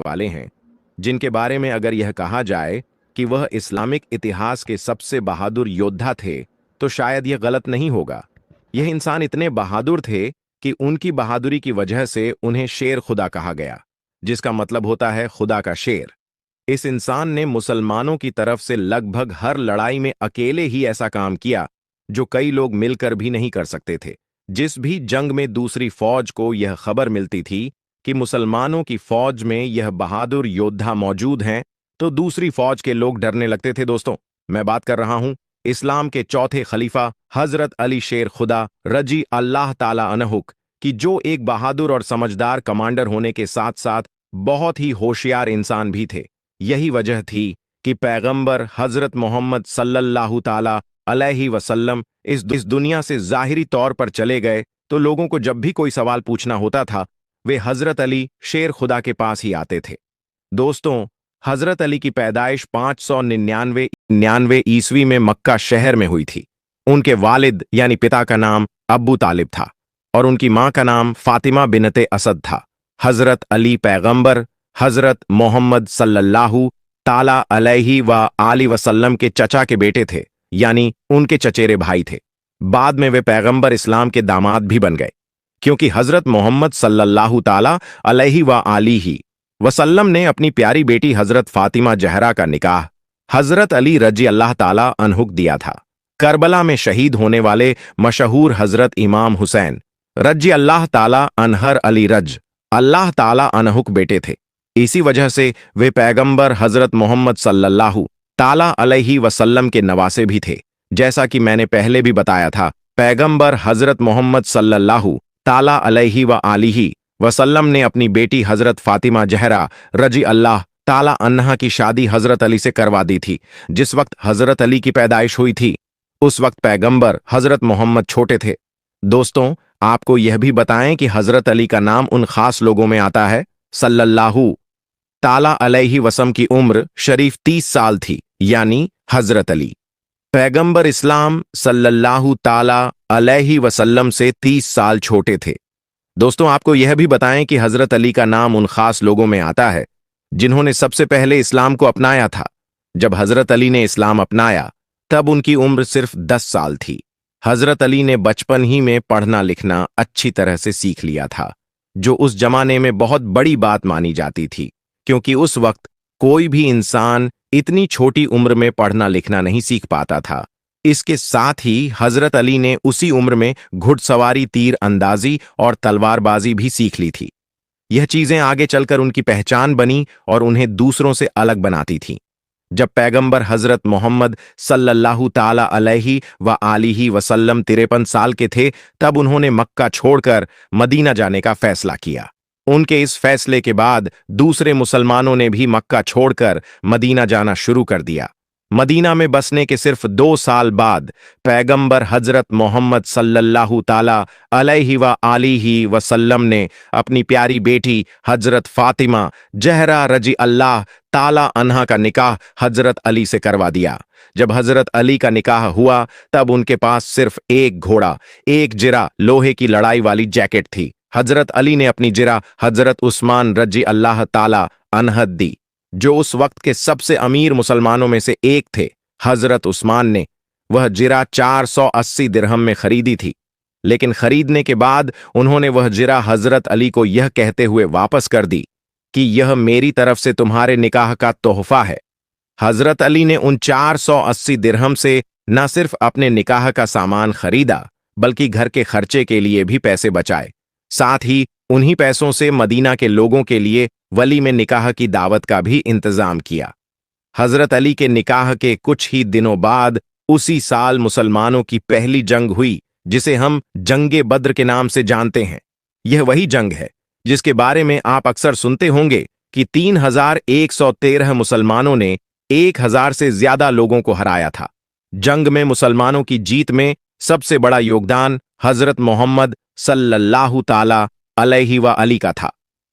वाले हैं, जिनके बारे में अगर यह कहा जाए कि वह इस्लामिक इतिहास के सबसे बहादुर योद्धा थे, तो शायद यह गलत नहीं होगा। यह इंसान इतने बहादुर थे कि उनकी बहादुरी की वजह से उन्हें शेर खुदा कहा गया, जिसका मतलब होता है खुदा का शेर। इस इंसान ने मुसलमानों की तरफ से लगभग हर लड़ाई में अकेले ही ऐसा काम किया जो कई लोग मिलकर भी नहीं कर सकते थे। जिस भी जंग में दूसरी फौज को यह खबर मिलती थी कि मुसलमानों की फौज में यह बहादुर योद्धा मौजूद हैं, तो दूसरी फौज के लोग डरने लगते थे। दोस्तों, मैं बात कर रहा हूं इस्लाम के चौथे खलीफा हजरत अली शेर खुदा रजी अल्लाह ताला अनहुक कि जो एक बहादुर और समझदार कमांडर होने के साथ साथ बहुत ही होशियार इंसान भी थे। यही वजह थी कि पैगंबर हजरत मोहम्मद सल्लल्लाहु ताला अलैहि वसल्लम इस दुनिया से ज़ाहिरी तौर पर चले गए, तो लोगों को जब भी कोई सवाल पूछना होता था, वे हजरत अली शेर खुदा के पास ही आते थे। दोस्तों, हजरत अली की पैदाइश 599 ईस्वी में मक्का शहर में हुई थी। उनके वालिद यानी पिता का नाम अब्बू तालिब था और उनकी मां का नाम फातिमा बिनते असद था। हजरत अली पैगंबर हजरत मोहम्मद सल्लल्लाहु ताला अलैहि व आलि वसल्लम के चचा के बेटे थे, यानी उनके चचेरे भाई थे। बाद में वे पैगंबर इस्लाम के दामाद भी बन गए, क्योंकि हजरत मोहम्मद सल्लल्लाहु ताला अलैहि व आलिहि वसल्लम ने अपनी प्यारी बेटी हजरत फातिमा जहरा का निकाह हजरत अली रजी अल्लाह ताला अनहुक दिया था। करबला में शहीद होने वाले मशहूर हजरत इमाम हुसैन रजी अल्लाह ताला अनहर अली रज अल्लाह ताला अनहुक बेटे थे। इसी वजह से वे पैगंबर हजरत मोहम्मद सल्लल्लाहु ताला अलैहि वसल्लम के नवासे भी थे। जैसा कि मैंने पहले भी बताया था, पैगंबर हजरत मोहम्मद सल्लल्लाहु ताला अलैहि व आलिहि वसल्लम ने अपनी बेटी हजरत फातिमा जहरा रजी अल्लाह ताला अन्हा की शादी हजरत अली से करवा दी थी। जिस वक्त हजरत अली की पैदाइश हुई थी, उस वक्त पैगंबर हजरत मोहम्मद छोटे थे। दोस्तों, आपको यह भी बताएं कि हजरत अली का नाम उन खास लोगों में आता है। सल्लल्लाहु ताला अलैहि वसल्लम की उम्र शरीफ 30 साल थी, यानी हजरत अली पैगंबर इस्लाम सल्लल्लाहु ताला अलैहि वसल्लम से 30 साल छोटे थे। दोस्तों, आपको यह भी बताएं कि हजरत अली का नाम उन खास लोगों में आता है जिन्होंने सबसे पहले इस्लाम को अपनाया था। जब हजरत अली ने इस्लाम अपनाया, तब उनकी उम्र सिर्फ 10 साल थी। हजरत अली ने बचपन ही में पढ़ना लिखना अच्छी तरह से सीख लिया था, जो उस जमाने में बहुत बड़ी बात मानी जाती थी, क्योंकि उस वक्त कोई भी इंसान इतनी छोटी उम्र में पढ़ना लिखना नहीं सीख पाता था। इसके साथ ही हजरत अली ने उसी उम्र में घुड़सवारी, तीर अंदाजी और तलवारबाजी भी सीख ली थी। यह चीजें आगे चलकर उनकी पहचान बनी और उन्हें दूसरों से अलग बनाती थीं। जब पैगंबर हजरत मोहम्मद सल्लल्लाहु ताला अलैहि व आलिहि वसल्लम 53 साल के थे, तब उन्होंने मक्का छोड़कर मदीना जाने का फैसला किया। उनके इस फैसले के बाद दूसरे मुसलमानों ने भी मक्का छोड़कर मदीना जाना शुरू कर दिया। मदीना में बसने के सिर्फ 2 साल बाद पैगंबर हजरत मोहम्मद सल्लल्लाहु ताला अलैहि व आलिहि वसल्लम ने अपनी प्यारी बेटी हजरत फातिमा जहरा रजी अल्लाह ताला अन्हा का निकाह हजरत अली से करवा दिया। जब हजरत अली का निकाह हुआ, तब उनके पास सिर्फ एक घोड़ा, एक जिरा लोहे की लड़ाई वाली जैकेट थी। हजरत अली ने अपनी जिरा हजरत उस्मान रजी अल्लाह ताला अनहद दी, जो उस वक्त के सबसे अमीर मुसलमानों में से एक थे। हजरत उस्मान ने वह जिरा 480 दिरहम में खरीदी थी, लेकिन खरीदने के बाद उन्होंने वह जिरा हजरत अली को यह कहते हुए वापस कर दी कि यह मेरी तरफ से तुम्हारे निकाह का तोहफा है। हजरत अली ने उन 480 दिरहम से न सिर्फ अपने निकाह का सामान खरीदा, बल्कि घर के खर्चे के लिए भी पैसे बचाए। साथ ही उन्हीं पैसों से मदीना के लोगों के लिए वली में निकाह की दावत का भी इंतजाम किया। हजरत अली के निकाह के कुछ ही दिनों बाद उसी साल मुसलमानों की पहली जंग हुई, जिसे हम जंगे बद्र के नाम से जानते हैं। यह वही जंग है जिसके बारे में आप अक्सर सुनते होंगे कि 3113 मुसलमानों ने 1000 से ज्यादा लोगों को हराया था। जंग में मुसलमानों की जीत में सबसे बड़ा योगदान हजरत मोहम्मद सल्लल्लाहु ताला अलैहि व अली का था।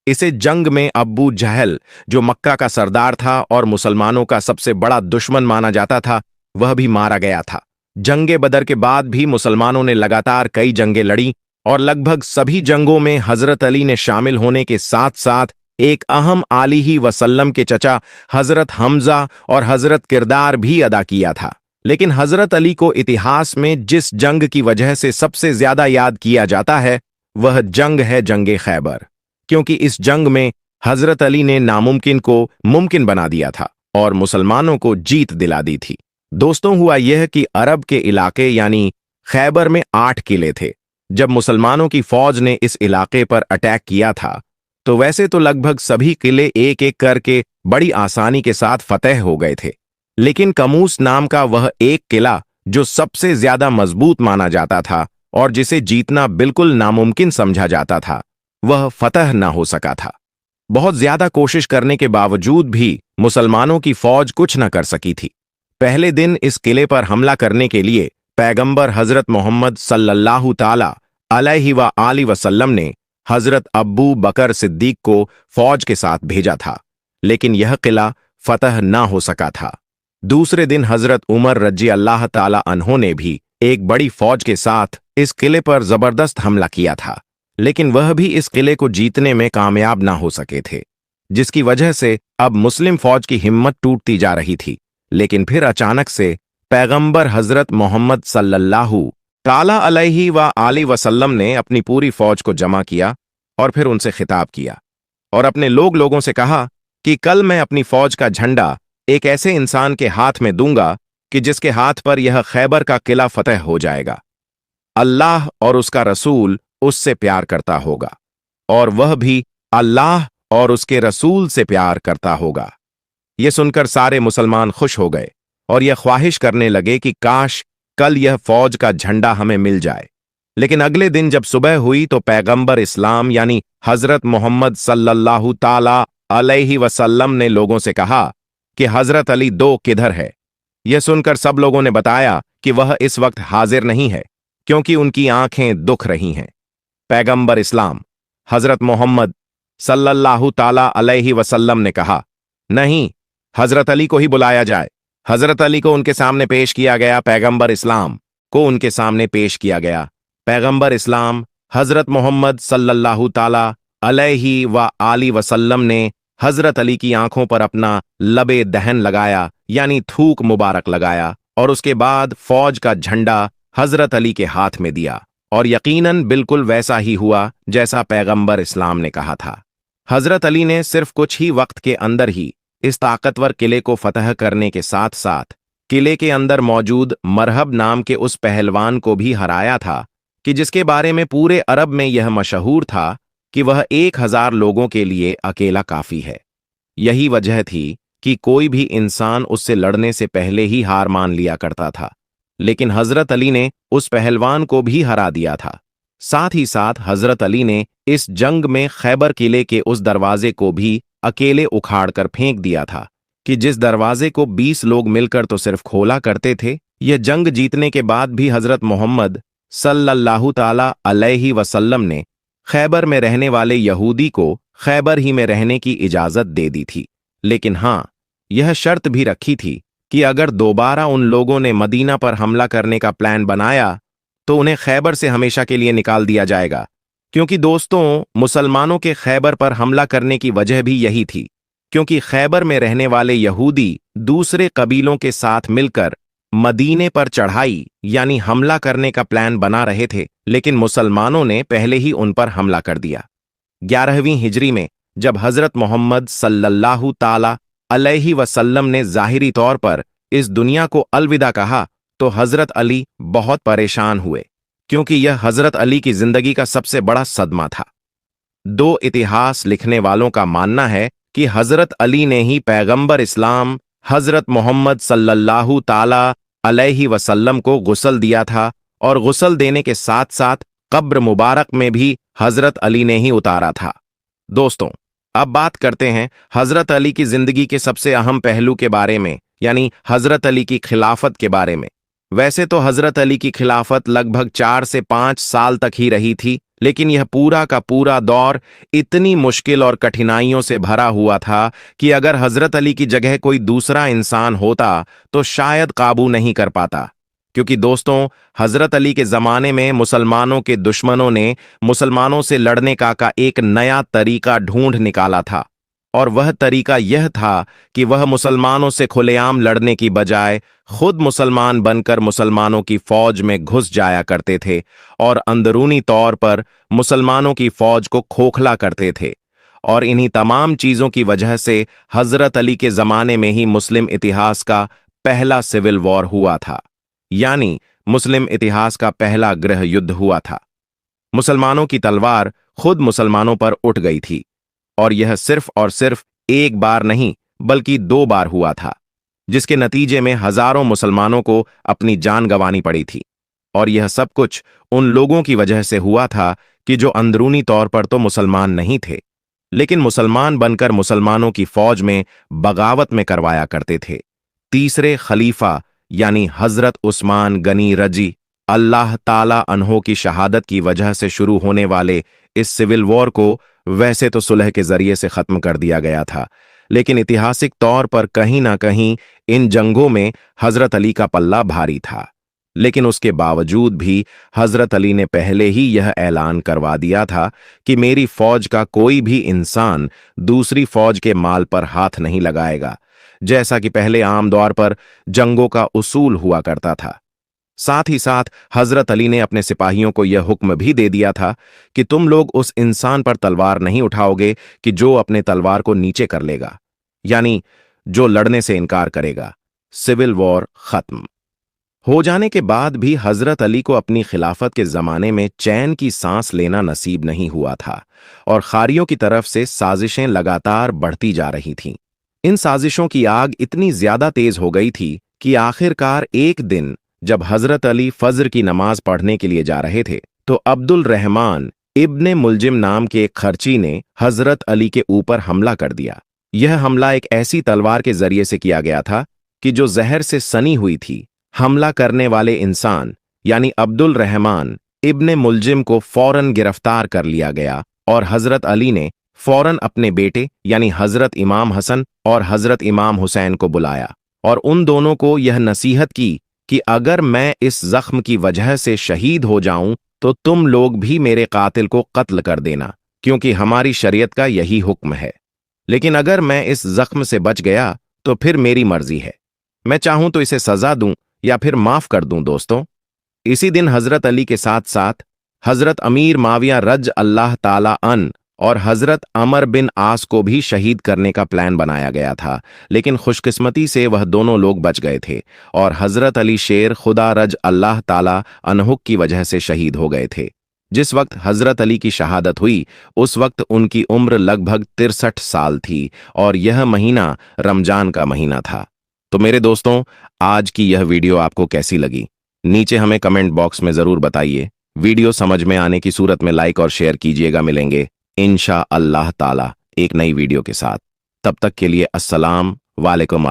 इसे जंग में अब्बू जहल, जो मक्का का सरदार था और मुसलमानों का सबसे बड़ा दुश्मन माना जाता था, वह भी मारा गया था। जंगे बदर के बाद भी मुसलमानों ने लगातार कई जंगें लड़ी और लगभग सभी जंगों में हजरत अली ने शामिल होने के साथ साथ एक अहम आलिही वसल्लम के चचा हजरत हमजा और हजरत किरदार भी अदा किया था। लेकिन हजरत अली को इतिहास में जिस जंग की वजह से सबसे ज्यादा याद किया जाता है वह जंग है जंगे खैबर, क्योंकि इस जंग में हजरत अली ने नामुमकिन को मुमकिन बना दिया था और मुसलमानों को जीत दिला दी थी। दोस्तों, हुआ यह कि अरब के इलाके यानी खैबर में 8 किले थे। जब मुसलमानों की फौज ने इस इलाके पर अटैक किया था तो वैसे तो लगभग सभी किले एक एक करके बड़ी आसानी के साथ फतेह हो गए थे, लेकिन कमूस नाम का वह एक किला जो सबसे ज्यादा मजबूत माना जाता था और जिसे जीतना बिल्कुल नामुमकिन समझा जाता था, वह फतह ना हो सका था। बहुत ज्यादा कोशिश करने के बावजूद भी मुसलमानों की फौज कुछ न कर सकी थी। पहले दिन इस किले पर हमला करने के लिए पैगंबर हजरत मोहम्मद सल्लल्लाहु ताला अलैहि व आलि वसल्लम ने हजरत अब्बू बकर सिद्दीक को फौज के साथ भेजा था, लेकिन यह किला फतह ना हो सका था। दूसरे दिन हजरत उमर रजी अल्लाह ताला अन्हो ने भी एक बड़ी फौज के साथ इस किले पर जबरदस्त हमला किया था, लेकिन वह भी इस किले को जीतने में कामयाब ना हो सके थे, जिसकी वजह से अब मुस्लिम फौज की हिम्मत टूटती जा रही थी। लेकिन फिर अचानक से पैगंबर हजरत मोहम्मद सल्लल्लाहु ताला अलैहि व आलि वसल्लम ने अपनी पूरी फौज को जमा किया और फिर उनसे खिताब किया और अपने लोगों से कहा कि कल मैं अपनी फौज का झंडा एक ऐसे इंसान के हाथ में दूंगा कि जिसके हाथ पर यह खैबर का किला फतह हो जाएगा। अल्लाह और उसका रसूल उससे प्यार करता होगा और वह भी अल्लाह और उसके रसूल से प्यार करता होगा। यह सुनकर सारे मुसलमान खुश हो गए और यह ख्वाहिश करने लगे कि काश कल यह फौज का झंडा हमें मिल जाए। लेकिन अगले दिन जब सुबह हुई तो पैगंबर इस्लाम यानी हजरत मोहम्मद सल्लल्लाहु ताला अलैहि वसल्लम ने लोगों से कहा कि हजरत अली 2 किधर है। यह सुनकर सब लोगों ने बताया कि वह इस वक्त हाजिर नहीं है क्योंकि उनकी आंखें दुख रही हैं। पैगंबर इस्लाम हजरत मोहम्मद सल्लल्लाहु ताला अलैहि वसल्लम ने कहा, नहीं, हजरत अली को ही बुलाया जाए। हजरत अली को उनके सामने पेश किया गया। पैगंबर इस्लाम को उनके सामने पेश किया गया। पैगंबर इस्लाम हजरत मोहम्मद सल्लल्लाहु ताला अलैहि व आलि वसल्लम ने हजरत अली की आंखों पर अपना लबे दहन लगाया यानी थूक मुबारक लगाया और उसके बाद फौज का झंडा हजरत अली के हाथ में दिया और यकीनन बिल्कुल वैसा ही हुआ जैसा पैगंबर इस्लाम ने कहा था। हजरत अली ने सिर्फ कुछ ही वक्त के अंदर ही इस ताकतवर किले को फतह करने के साथ साथ किले के अंदर मौजूद मरहब नाम के उस पहलवान को भी हराया था कि जिसके बारे में पूरे अरब में यह मशहूर था कि वह 1000 लोगों के लिए अकेला काफी है। यही वजह थी कि कोई भी इंसान उससे लड़ने से पहले ही हार मान लिया करता था, लेकिन हजरत अली ने उस पहलवान को भी हरा दिया था। साथ ही साथ हजरत अली ने इस जंग में खैबर किले के उस दरवाजे को भी अकेले उखाड़ कर फेंक दिया था कि जिस दरवाजे को 20 लोग मिलकर तो सिर्फ खोला करते थे। यह जंग जीतने के बाद भी हजरत मोहम्मद सल्लल्लाहु ताला अलैहि वसल्लम ने खैबर में रहने वाले यहूदी को खैबर ही में रहने की इजाजत दे दी थी, लेकिन हाँ, यह शर्त भी रखी थी कि अगर दोबारा उन लोगों ने मदीना पर हमला करने का प्लान बनाया तो उन्हें खैबर से हमेशा के लिए निकाल दिया जाएगा। क्योंकि दोस्तों, मुसलमानों के खैबर पर हमला करने की वजह भी यही थी, क्योंकि खैबर में रहने वाले यहूदी दूसरे कबीलों के साथ मिलकर मदीने पर चढ़ाई यानी हमला करने का प्लान बना रहे थे, लेकिन मुसलमानों ने पहले ही उन पर हमला कर दिया। 11वीं हिजरी में जब हजरत मोहम्मद सल्लल्लाहु ताला अलैहि वसल्लम ने जाहिरी तौर पर इस दुनिया को अलविदा कहा तो हजरत अली बहुत परेशान हुए, क्योंकि यह हजरत अली की जिंदगी का सबसे बड़ा सदमा था। 2 इतिहास लिखने वालों का मानना है कि हजरत अली ने ही पैगंबर इस्लाम हजरत मोहम्मद सल्लल्लाहु ताला अलैहि वसल्लम को गुस्ल दिया था और गुस्ल देने के साथ साथ कब्र मुबारक में भी हजरत अली ने ही उतारा था। दोस्तों, अब बात करते हैं हजरत अली की जिंदगी के सबसे अहम पहलू के बारे में, यानी हजरत अली की खिलाफत के बारे में। वैसे तो हजरत अली की खिलाफत लगभग 4 से 5 साल तक ही रही थी, लेकिन यह पूरा का पूरा दौर इतनी मुश्किल और कठिनाइयों से भरा हुआ था कि अगर हजरत अली की जगह कोई दूसरा इंसान होता तो शायद काबू नहीं कर पाता। क्योंकि दोस्तों, हजरत अली के जमाने में मुसलमानों के दुश्मनों ने मुसलमानों से लड़ने का एक नया तरीका ढूंढ निकाला था। और वह तरीका यह था कि वह मुसलमानों से खुलेआम लड़ने की बजाय खुद मुसलमान बनकर मुसलमानों की फौज में घुस जाया करते थे और अंदरूनी तौर पर मुसलमानों की फौज को खोखला करते थे। और इन्हीं तमाम चीजों की वजह से हजरत अली के जमाने में ही मुस्लिम इतिहास का पहला सिविल वॉर हुआ था, यानी मुस्लिम इतिहास का पहला गृह युद्ध हुआ था। मुसलमानों की तलवार खुद मुसलमानों पर उठ गई थी, और यह सिर्फ और सिर्फ एक बार नहीं बल्कि 2 बार हुआ था, जिसके नतीजे में हजारों मुसलमानों को अपनी जान गंवानी पड़ी थी। और यह सब कुछ उन लोगों की वजह से हुआ था कि जो अंदरूनी तौर पर तो मुसलमान नहीं थे, लेकिन मुसलमान बनकर मुसलमानों की फौज में बगावत में करवाया करते थे। तीसरे खलीफा यानी हजरत उस्मान गनी रजी अल्लाह ताला अन्हो की शहादत की वजह से शुरू होने वाले इस सिविल वॉर को वैसे तो सुलह के जरिए से खत्म कर दिया गया था, लेकिन ऐतिहासिक तौर पर कहीं ना कहीं इन जंगों में हजरत अली का पल्ला भारी था। लेकिन उसके बावजूद भी हजरत अली ने पहले ही यह ऐलान करवा दिया था कि मेरी फौज का कोई भी इंसान दूसरी फौज के माल पर हाथ नहीं लगाएगा, जैसा कि पहले आम तौर पर जंगों का उसूल हुआ करता था। साथ ही साथ हजरत अली ने अपने सिपाहियों को यह हुक्म भी दे दिया था कि तुम लोग उस इंसान पर तलवार नहीं उठाओगे कि जो अपने तलवार को नीचे कर लेगा, यानी जो लड़ने से इनकार करेगा। सिविल वॉर खत्म हो जाने के बाद भी हजरत अली को अपनी खिलाफत के जमाने में चैन की सांस लेना नसीब नहीं हुआ था, और खारियों की तरफ से साजिशें लगातार बढ़ती जा रही थीं। इन साजिशों की आग इतनी ज्यादा तेज हो गई थी कि आखिरकार एक दिन जब हजरत अली फज्र की नमाज पढ़ने के लिए जा रहे थे, तो अब्दुल रहमान इब्ने मुलजिम नाम के एक खर्ची ने हजरत अली के ऊपर हमला कर दिया। यह हमला एक ऐसी तलवार के जरिए से किया गया था कि जो जहर से सनी हुई थी। हमला करने वाले इंसान यानी अब्दुल रहमान इब्ने मुलजिम को फौरन गिरफ्तार कर लिया गया, और हजरत अली ने फौरन अपने बेटे यानी हजरत इमाम हसन और हजरत इमाम हुसैन को बुलाया और उन दोनों को यह नसीहत की कि अगर मैं इस जख्म की वजह से शहीद हो जाऊं तो तुम लोग भी मेरे कातिल को कत्ल कर देना, क्योंकि हमारी शरीयत का यही हुक्म है। लेकिन अगर मैं इस जख्म से बच गया तो फिर मेरी मर्जी है, मैं चाहूं तो इसे सजा दूं या फिर माफ कर दूं। दोस्तों, इसी दिन हजरत अली के साथ साथ हजरत अमीर माविया रज अल्लाह ताला अन और हजरत अमर बिन आस को भी शहीद करने का प्लान बनाया गया था, लेकिन खुशकिस्मती से वह दोनों लोग बच गए थे और हजरत अली शेर खुदा रज अल्लाह ताला अनहुक की वजह से शहीद हो गए थे। जिस वक्त हजरत अली की शहादत हुई उस वक्त उनकी उम्र लगभग 63 साल थी, और यह महीना रमजान का महीना था। तो मेरे दोस्तों, आज की यह वीडियो आपको कैसी लगी, नीचे हमें कमेंट बॉक्स में जरूर बताइए। वीडियो समझ में आने की सूरत में लाइक और शेयर कीजिएगा। मिलेंगे इंशा अल्लाह ताला एक नई वीडियो के साथ। तब तक के लिए अस्सलाम वालेकुम।